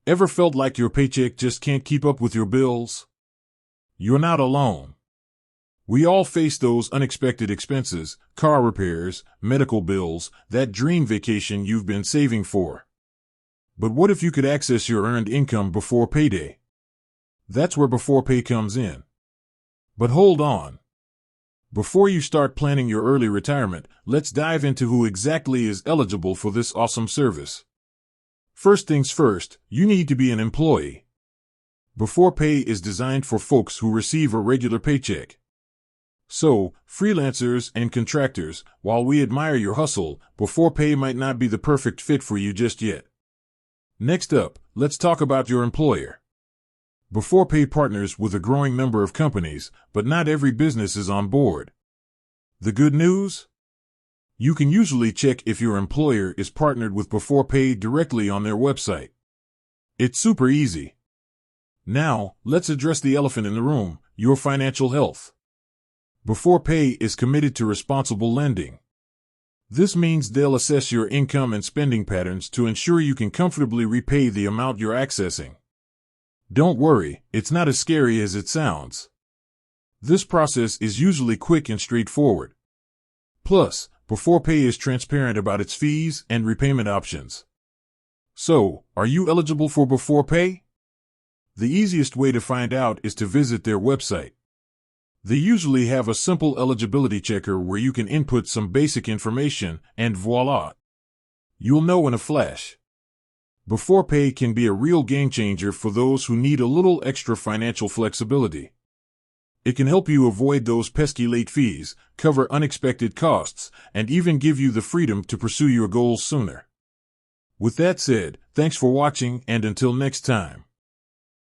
Ever felt like your paycheck just can't keep up with your bills? You're not alone. We all face those unexpected expenses, car repairs, medical bills, that dream vacation you've been saving for. But what if you could access your earned income before payday? That's where Beforepay comes in. But hold on. Before you start planning your early retirement, let's dive into who exactly is eligible for this awesome service. First things first, you need to be an employee. Beforepay is designed for folks who receive a regular paycheck. So, freelancers and contractors, while we admire your hustle, Beforepay might not be the perfect fit for you just yet. Next up, let's talk about your employer. Beforepay partners with a growing number of companies, but not every business is on board. The good news? You can usually check if your employer is partnered with Beforepay directly on their website. It's super easy. Now, let's address the elephant in the room, your financial health. Beforepay is committed to responsible lending. This means they'll assess your income and spending patterns to ensure you can comfortably repay the amount you're accessing. Don't worry, it's not as scary as it sounds. This process is usually quick and straightforward. Plus, Beforepay is transparent about its fees and repayment options. So, are you eligible for Beforepay? The easiest way to find out is to visit their website. They usually have a simple eligibility checker where you can input some basic information, and voila! You'll know in a flash. Beforepay can be a real game changer for those who need a little extra financial flexibility. It can help you avoid those pesky late fees, cover unexpected costs, and even give you the freedom to pursue your goals sooner. With that said, thanks for watching, and until next time.